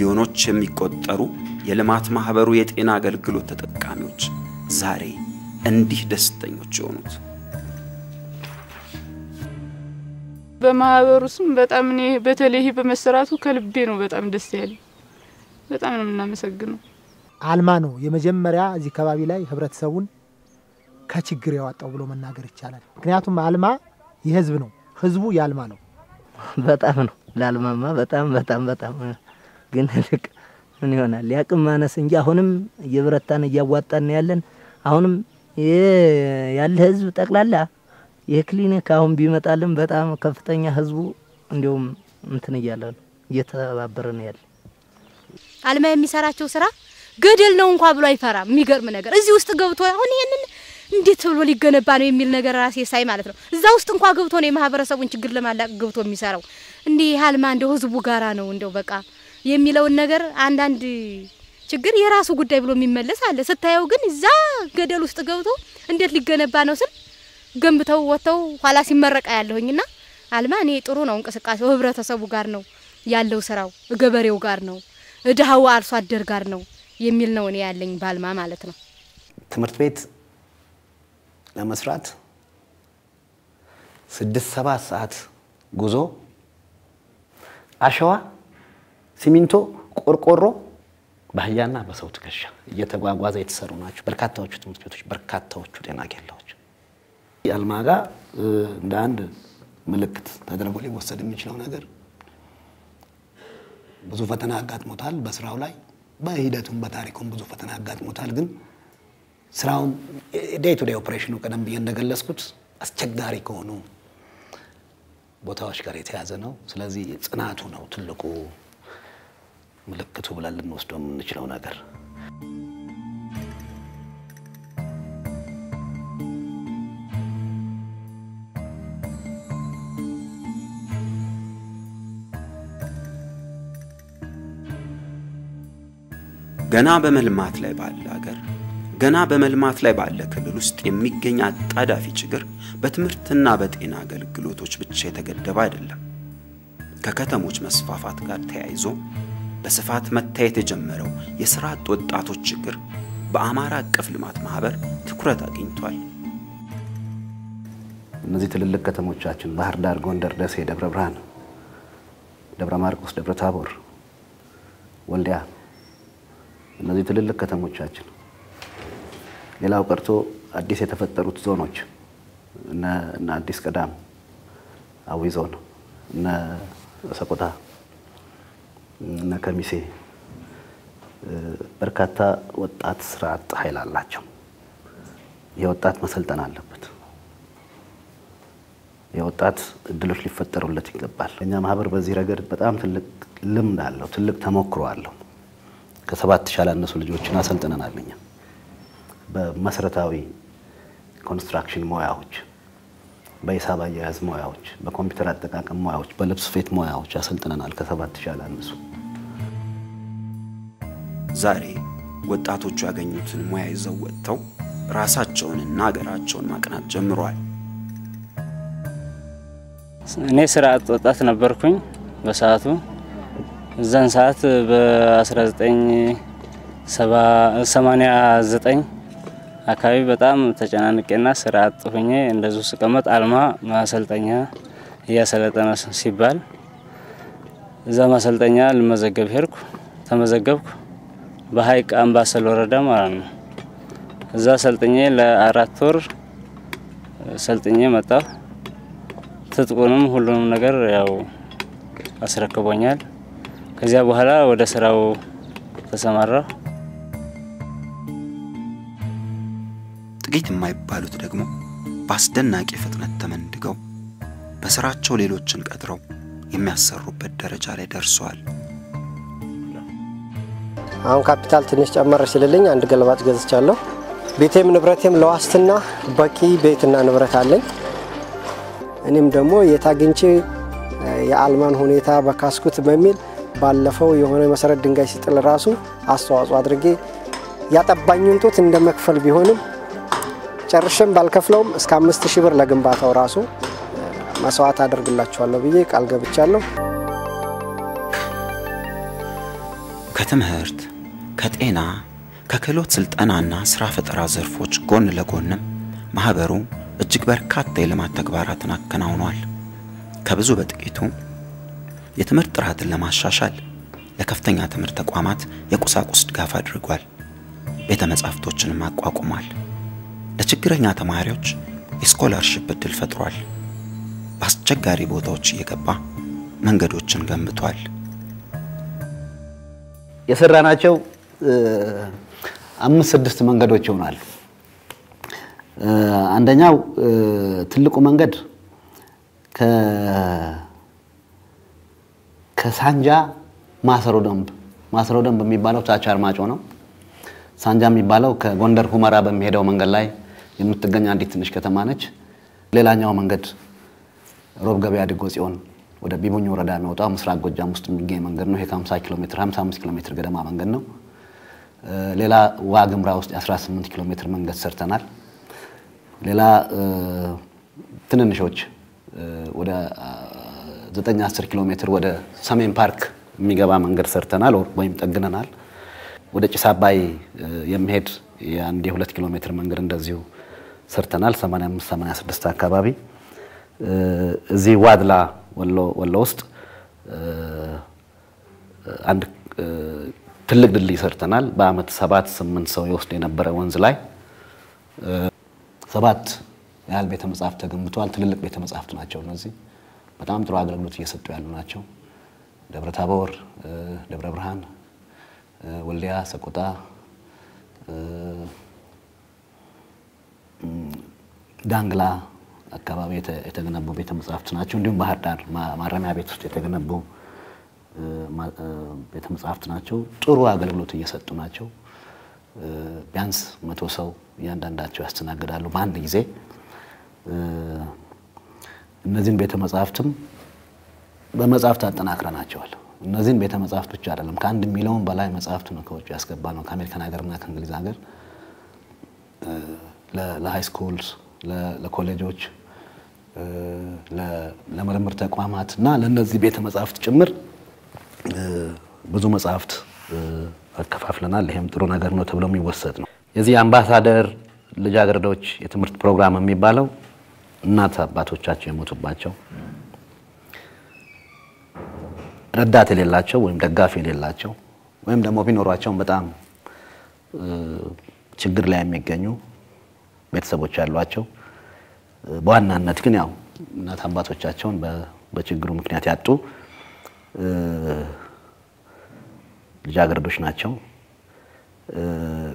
በሚሊዮኖች የሚቆጠሩ የልማት ማህበሩ የጤና አገልግሎት ተጠቃሚዎች ዛሬ እንዲህ ደስተኞች ሆኑት? በማህበሩ ስም በጣም እኔ በተለይ በመሰራቱ ከልቤ ነው በጣም ደስ ያለኝ። በጣም ነው እናመሰግነው። አልማ ነው የመጀመሪያ እዚህ ከባቢ ላይ ህብረተሰቡን ከችግር ያወጣው ብሎ መናገር ይቻላል። ምክንያቱም አልማ የህዝብ ነው፣ ህዝቡ ያልማ ነው። በጣም ነው ላልማማ በጣም ግን ምን ይሆናል ያቅም ማነስ እንጂ አሁንም የብረታን ያዋጣን ያለን አሁንም ያለ ህዝብ ጠቅላላ የክሊኒክ አሁን ቢመጣልን በጣም ከፍተኛ ህዝቡ እንደውም እንትን ይያላል እየተባበረን ያለ አልማ የሚሰራቸው ስራ ገደል ነው እንኳን ብሎ አይፈራም። የሚገርም ነገር እዚህ ውስጥ ገብቶ አሁን ይሄንን እንዴት ብሎ ሊገነባ ነው የሚል ነገር ራሴ ሳይ ማለት ነው እዛ ውስጥ እንኳን ገብቶ ነው የማህበረሰቡን ችግር ለማላቅ ገብቶ የሚሰራው እንዴ አልማ እንደው ህዝቡ ጋራ ነው እንደው በቃ የሚለው ነገር አንዳንድ ችግር የራሱ ጉዳይ ብሎ የሚመለስ አለ። ስታየው ግን እዛ ገደል ውስጥ ገብቶ እንዴት ሊገነባ ነው ስል ገንብተው ወተው ኋላ ሲመረቃ ያለውኝና አልማ እኔ ጥሩ ነው እንቅስቃሴው ህብረተሰቡ ጋር ነው ያለው ስራው ገበሬው ጋር ነው እዳው አርሶ አደር ጋር ነው የሚል ነው እኔ ያለኝ ባልማ ማለት ነው። ትምህርት ቤት ለመስራት 6-7 ሰዓት ጉዞ አሸዋ ሲሚንቶ ቆርቆሮ ባህያና በሰው ትከሻ እየተጓጓዘ የተሰሩ ናቸው በርካታዎቹ ትምህርት ቤቶች በርካታዎቹ ጤና ኬላዎች። ያልማጋ እንደ አንድ ምልክት ተደርጎ ሊወሰድ የሚችለው ነገር ብዙ ፈተና አጋጥሞታል በስራው ላይ በሂደቱም በታሪኩም ብዙ ፈተና አጋጥሞታል። ግን ስራውን ዴይ ቱ ዴይ ኦፕሬሽኑ ቀደም ብዬ እንደገለጽኩት አስቸጋሪ ከሆኑ ቦታዎች ጋር የተያዘ ነው። ስለዚህ ጽናቱ ነው ትልቁ ምልክቱ ብለን ልንወስደው የምንችለው ነገር። ገና በመልማት ላይ ባለ ሀገር ገና በመልማት ላይ ባለ ክልል ውስጥ የሚገኝ አጣዳፊ ችግር በትምህርትና በጤና አገልግሎቶች ብቻ የተገደበ አይደለም። ከከተሞች መስፋፋት ጋር ተያይዞ በስፋት መታየት የጀመረው የሥራ አጥ ወጣቶች ችግር በአማራ አቀፍ ልማት ማህበር ትኩረት አግኝቷል። እነዚህ ትልልቅ ከተሞቻችን ባህር ዳር፣ ጎንደር፣ ደሴ፣ ደብረ ብርሃን፣ ደብረ ማርቆስ፣ ደብረ ታቦር፣ ወልዲያ እነዚህ ትልልቅ ከተሞቻችን ሌላው ቀርቶ አዲስ የተፈጠሩት ዞኖች እና አዲስ ቀዳም አዊ ዞን እና ሰቆጣ እና ከሚሴ በርካታ ወጣት ስራ አጥ ኃይል አላቸው። የወጣት መሰልጠን አለበት። የወጣት እድሎች ሊፈጠሩለት ይገባል። እኛ ማህበር በዚህ ረገድ በጣም ትልቅ ልምድ አለው፣ ትልቅ ተሞክሮ አለው። ከ7 ያላነሱ ልጆችን አሰልጥነናል። እኛ በመሰረታዊ ኮንስትራክሽን ሙያዎች፣ በሂሳብ አያያዝ ሙያዎች፣ በኮምፒውተር አጠቃቀም ሙያዎች፣ በልብስ ስፌት ሙያዎች አሰልጥነናል ከ7 ያላነሱ። ዛሬ ወጣቶቹ ያገኙትን ሙያ ይዘው ወጥተው ራሳቸውንና ሀገራቸውን ማቅናት ጀምረዋል። እኔ ስራ አጥ ወጣት ነበርኩኝ በሰዓቱ እዛን ሰዓት በ1989 አካባቢ በጣም ተጨናንቄና ስራ አጥ ሆኜ እንደዚህ ስቀመጥ አልማ ማሰልጠኛ ያሰለጠነ ሲባል እዛ ማሰልጠኛ ለመዘገብ ሄድኩ። ተመዘገብኩ በሃይቅ አምባሰል ወረዳ ማለት ነው። እዛ ሰልጥኜ ለ4 ወር ሰልጥኜ መጣሁ። ትጥቁንም ሁሉንም ነገር ያው አስረክቦኛል። ከዚያ በኋላ ወደ ስራው ተሰማራሁ። ጥቂት የማይባሉት ደግሞ በአስደናቂ ፍጥነት ተመንድገው በስራቸው ሌሎችን ቀጥረው የሚያሰሩበት ደረጃ ላይ ደርሰዋል። አሁን ካፒታል ትንሽ ጨመረ ሲልልኝ አንድ ገለባጭ ገዝቻለሁ። ቤቴም ንብረቴም ለዋስትና በቂ ቤትና ንብረት አለኝ። እኔም ደግሞ የታግንቼ የአልማን ሁኔታ በካስኩት በሚል ባለፈው የሆነ መሰረት ድንጋይ ሲጥል ራሱ አስተዋጽኦ አድርጌ ያጠባኝን ጦት እንደመክፈል ቢሆንም ጨርሼም ባልከፍለውም እስከ 5000 ብር ለግንባታው ራሱ መስዋዕት አደርግላችኋለሁ ብዬ ቃል ገብቻለሁ። ከትምህርት፣ ከጤና፣ ከክህሎት ስልጠናና ስራ ፈጠራ ዘርፎች ጎን ለጎንም ማህበሩ እጅግ በርካታ የልማት ተግባራትን አከናውኗል። ከብዙ በጥቂቱ የትምህርት ጥራትን ለማሻሻል ለከፍተኛ ትምህርት ተቋማት የቁሳቁስ ድጋፍ አድርጓል። ቤተ መጻሕፍቶችንም አቋቁሟል። ለችግረኛ ተማሪዎች የስኮላርሺፕ እድል ፈጥሯል። በአስቸጋሪ ቦታዎች እየገባ መንገዶችን ገንብቷል። የሰራናቸው 5-6 መንገዶች ይሆናሉ። አንደኛው ትልቁ መንገድ ከሳንጃ ማሰሮ ደንብ የሚባለው ታች አርማጮ ነው። ሳንጃ የሚባለው ከጎንደር ሁመራ በሚሄደው መንገድ ላይ የምትገኝ አንዲት ትንሽ ከተማ ነች። ሌላኛው መንገድ ሮብ ገበያ ድጎ ጽዮን ወደ ቢቡኝ ወረዳ የሚወጣው ምስራቅ ጎጃም ውስጥ የሚገኝ መንገድ ነው። ይሄ 50 ኪሎ ሜትር 55 ኪሎ ሜትር ገደማ መንገድ ነው። ሌላ ዋግምራ ውስጥ 18 ኪሎ ሜትር መንገድ ሰርተናል። ሌላ ትንንሾች ወደ 9-10 ኪሎ ሜትር ወደ ሰሜን ፓርክ የሚገባ መንገድ ሰርተናል ወይም ጠግነናል። ወደ ጭስ አባይ የሚሄድ የ1-2 ኪሎ ሜትር መንገድ እንደዚሁ ሰርተናል 85-86 አካባቢ። እዚህ ዋድላ ወሎ ውስጥ አንድ ትልቅ ድልድይ ሰርተናል። በአመት 7-8 ሰው ይወስድ የነበረ ወንዝ ላይ 7 ያህል ቤተ መጻሕፍት ተገንብተዋል። ትልልቅ ቤተ መጻሕፍት ናቸው እነዚህ። በጣም ጥሩ አገልግሎት እየሰጡ ያሉ ናቸው። ደብረ ታቦር፣ ደብረ ብርሃን፣ ወልዲያ፣ ሰቆጣ፣ ዳንግላ አካባቢ የተገነቡ ቤተ መጻሕፍት ናቸው። እንዲሁም ባህር ዳር ማረሚያ ቤት ውስጥ የተገነቡ ቤተ መጻሕፍት ናቸው። ጥሩ አገልግሎት እየሰጡ ናቸው። ቢያንስ 100 ሰው እያንዳንዳቸው ያስተናግዳሉ በአንድ ጊዜ። እነዚህን ቤተ መጻሕፍትም በመጻሕፍት አጠናክረናቸዋል። እነዚህን ቤተ መጻሕፍት ብቻ አይደለም ከ1 ሚሊዮን በላይ መጻሕፍት ነው ከውጭ ያስገባነው ከአሜሪካን ሀገርና ከእንግሊዝ ሀገር ለሃይ ስኩልስ፣ ለኮሌጆች፣ ለምርምር ተቋማት እና ለነዚህ ቤተ መጻሕፍት ጭምር ብዙ መጻሕፍት አከፋፍለናል። ይሄም ጥሩ ነገር ነው ተብሎ የሚወሰድ ነው። የዚህ አምባሳደር ልጃገረዶች የትምህርት ፕሮግራም የሚባለው እናት አባቶቻቸው የሞቱባቸው ረዳት የሌላቸው ወይም ደጋፊ የሌላቸው ወይም ደግሞ ቢኖሯቸው በጣም ችግር ላይ የሚገኙ ቤተሰቦች ያሏቸው በዋናነት ግን ያው እናት አባቶቻቸውን በችግሩ ምክንያት ያጡ ልጃገረዶች ናቸው።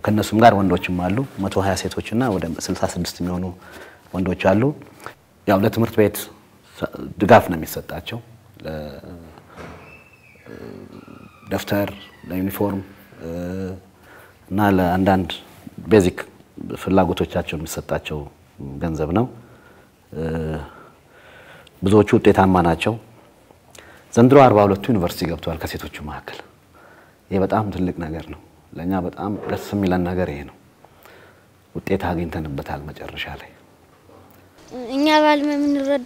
ከነሱም ጋር ወንዶችም አሉ። 120 ሴቶችና ወደ 66 የሚሆኑ ወንዶች አሉ። ያው ለትምህርት ቤት ድጋፍ ነው የሚሰጣቸው ለደፍተር፣ ለዩኒፎርም እና ለአንዳንድ ቤዚክ ፍላጎቶቻቸው የሚሰጣቸው ገንዘብ ነው። ብዙዎቹ ውጤታማ ናቸው። ዘንድሮ 42 ዩኒቨርሲቲ ገብተዋል ከሴቶቹ መካከል። ይሄ በጣም ትልቅ ነገር ነው። ለኛ በጣም ደስ የሚለን ነገር ይሄ ነው። ውጤት አግኝተንበታል መጨረሻ ላይ። እኛ ባልም የምንረዳው